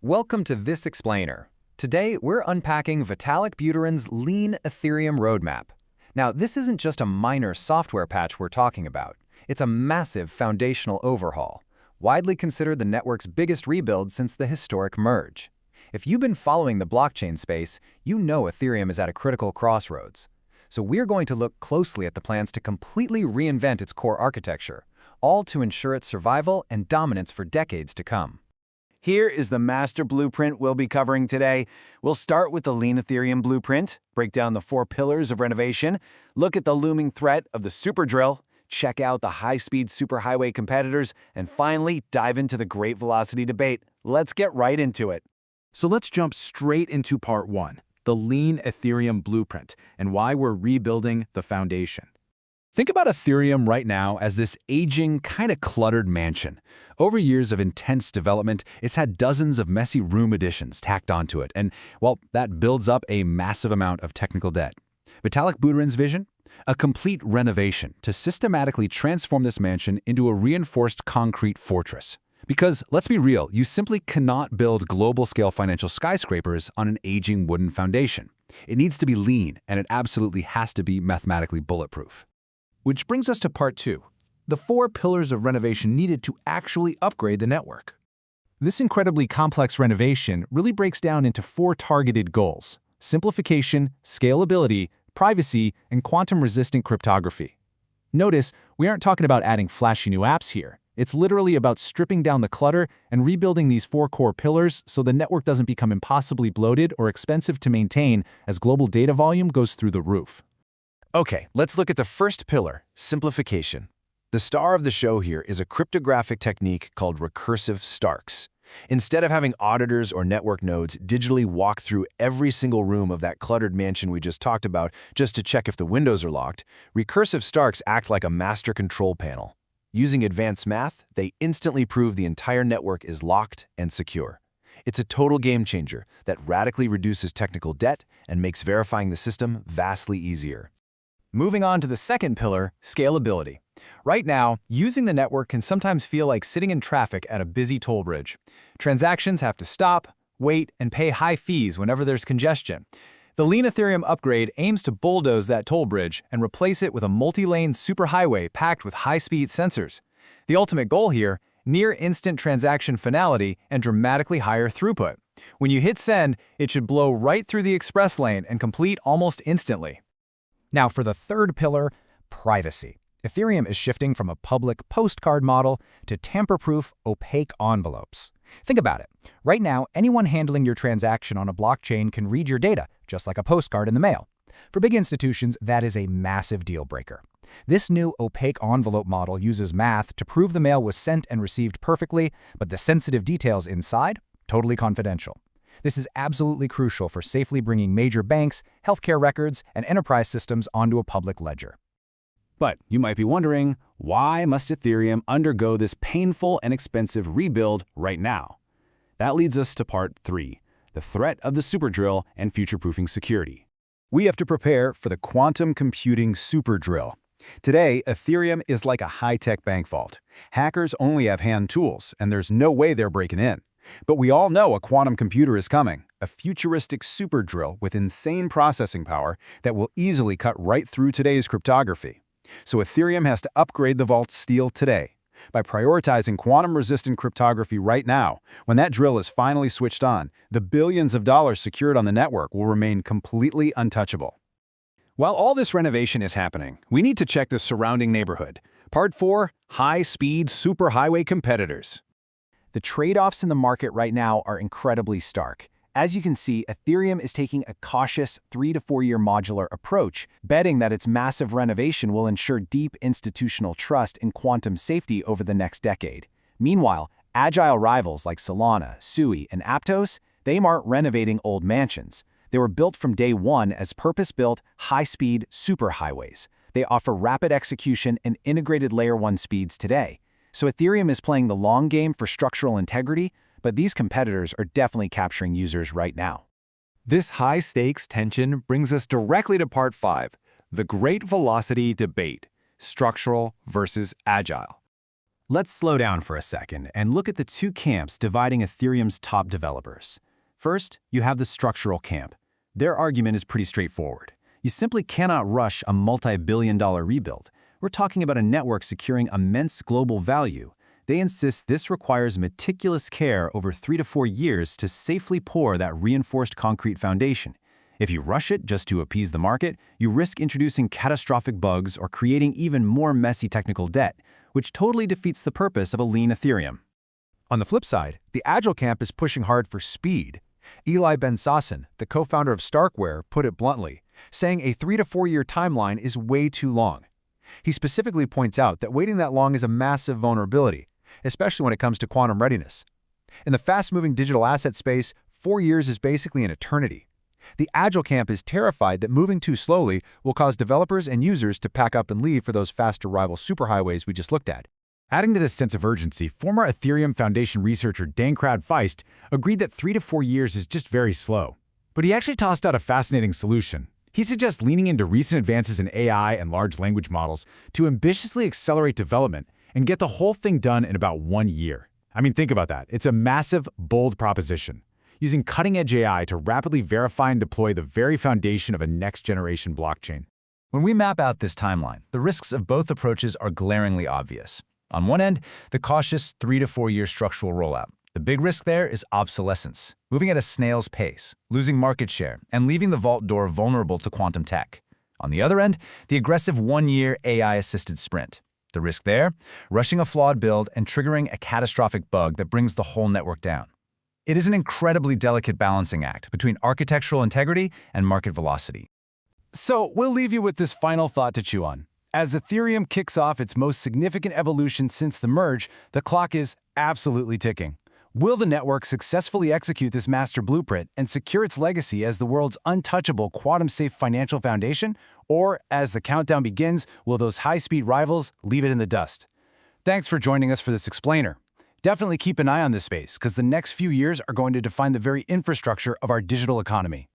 Welcome to This Explainer. Today, we're unpacking Vitalik Buterin's Lean Ethereum roadmap. Now, this isn't just a minor software patch we're talking about. It's a massive foundational overhaul, widely considered the network's biggest rebuild since the historic merge. If you've been following the blockchain space, you know Ethereum is at a critical crossroads. So we're going to look closely at the plans to completely reinvent its core architecture, all to ensure its survival and dominance for decades to come. Here is the master blueprint we'll be covering today. We'll start with the Lean Ethereum blueprint, break down the 4 pillars of renovation, look at the looming threat of the super drill, check out the high-speed superhighway competitors, and finally dive into the great velocity debate. Let's get right into it. So let's jump straight into part 1, the Lean Ethereum blueprint, and why we're rebuilding the foundation. Think about Ethereum right now as this aging, kind of cluttered mansion. Over years of intense development, it's had dozens of messy room additions tacked onto it, and, well, that builds up a massive amount of technical debt. Vitalik Buterin's vision? A complete renovation to systematically transform this mansion into a reinforced concrete fortress. Because, let's be real, you simply cannot build global-scale financial skyscrapers on an aging wooden foundation. It needs to be lean, and it absolutely has to be mathematically bulletproof. Which brings us to part 2, the 4 pillars of renovation needed to actually upgrade the network. This incredibly complex renovation really breaks down into 4 targeted goals: simplification, scalability, privacy, and quantum-resistant cryptography. Notice, we aren't talking about adding flashy new apps here. It's literally about stripping down the clutter and rebuilding these 4 core pillars so the network doesn't become impossibly bloated or expensive to maintain as global data volume goes through the roof. Okay, let's look at the first pillar, simplification. The star of the show here is a cryptographic technique called recursive Starks. Instead of having auditors or network nodes digitally walk through every single room of that cluttered mansion we just talked about just to check if the windows are locked, recursive Starks act like a master control panel. Using advanced math, they instantly prove the entire network is locked and secure. It's a total game changer that radically reduces technical debt and makes verifying the system vastly easier. Moving on to the second pillar, scalability. Right now, using the network can sometimes feel like sitting in traffic at a busy toll bridge. Transactions have to stop, wait, and pay high fees whenever there's congestion. The Lean Ethereum upgrade aims to bulldoze that toll bridge and replace it with a multi-lane superhighway packed with high-speed sensors. The ultimate goal here, near-instant transaction finality and dramatically higher throughput. When you hit send, it should blow right through the express lane and complete almost instantly. Now for the third pillar, privacy. Ethereum is shifting from a public postcard model to tamper-proof, opaque envelopes. Think about it. Right now, anyone handling your transaction on a blockchain can read your data, just like a postcard in the mail. For big institutions, that is a massive deal breaker. This new opaque envelope model uses math to prove the mail was sent and received perfectly, but the sensitive details inside, totally confidential. This is absolutely crucial for safely bringing major banks, healthcare records, and enterprise systems onto a public ledger. But you might be wondering, why must Ethereum undergo this painful and expensive rebuild right now? That leads us to part 3, the threat of the super drill and future-proofing security. We have to prepare for the quantum computing super drill. Today, Ethereum is like a high-tech bank vault. Hackers only have hand tools, and there's no way they're breaking in. But we all know a quantum computer is coming, a futuristic super drill with insane processing power that will easily cut right through today's cryptography. So Ethereum has to upgrade the vault's steel today. By prioritizing quantum-resistant cryptography right now, when that drill is finally switched on, the billions of dollars secured on the network will remain completely untouchable. While all this renovation is happening, we need to check the surrounding neighborhood. Part 4, high-speed superhighway competitors. The trade-offs in the market right now are incredibly stark. As you can see, Ethereum is taking a cautious 3 to 4 year modular approach, betting that its massive renovation will ensure deep institutional trust in quantum safety over the next decade. Meanwhile, agile rivals like Solana, Sui, and Aptos, they aren't renovating old mansions. They were built from day one as purpose-built, high-speed superhighways. They offer rapid execution and integrated Layer 1 speeds today. So Ethereum is playing the long game for structural integrity, but these competitors are definitely capturing users right now. This high-stakes tension brings us directly to part 5, the great velocity debate, structural versus agile. Let's slow down for a second and look at the two camps dividing Ethereum's top developers. First, you have the structural camp. Their argument is pretty straightforward. You simply cannot rush a multi-billion-dollar rebuild. We're talking about a network securing immense global value. They insist this requires meticulous care over 3 to 4 years to safely pour that reinforced concrete foundation. If you rush it just to appease the market, you risk introducing catastrophic bugs or creating even more messy technical debt, which totally defeats the purpose of a lean Ethereum. On the flip side, the Agile camp is pushing hard for speed. Eli Ben-Sasson, the co-founder of Starkware, put it bluntly, saying a 3 to 4 year timeline is way too long. He specifically points out that waiting that long is a massive vulnerability, especially when it comes to quantum readiness. In the fast-moving digital asset space, 4 years is basically an eternity. The Agile camp is terrified that moving too slowly will cause developers and users to pack up and leave for those faster rival superhighways we just looked at. Adding to this sense of urgency, former Ethereum Foundation researcher Dankrad Feist agreed that 3 to 4 years is just very slow. But he actually tossed out a fascinating solution. He suggests leaning into recent advances in AI and large language models to ambitiously accelerate development and get the whole thing done in about 1 year. I mean, think about that. It's a massive, bold proposition. Using cutting-edge AI to rapidly verify and deploy the very foundation of a next-generation blockchain. When we map out this timeline, the risks of both approaches are glaringly obvious. On one end, the cautious 3 to 4 year structural rollout. The big risk there is obsolescence, moving at a snail's pace, losing market share, and leaving the vault door vulnerable to quantum tech. On the other end, the aggressive 1 year AI-assisted sprint. The risk there, rushing a flawed build and triggering a catastrophic bug that brings the whole network down. It is an incredibly delicate balancing act between architectural integrity and market velocity. So we'll leave you with this final thought to chew on. As Ethereum kicks off its most significant evolution since the merge, the clock is absolutely ticking. Will the network successfully execute this master blueprint and secure its legacy as the world's untouchable quantum-safe financial foundation? Or, as the countdown begins, will those high-speed rivals leave it in the dust? Thanks for joining us for this explainer. Definitely keep an eye on this space, because the next few years are going to define the very infrastructure of our digital economy.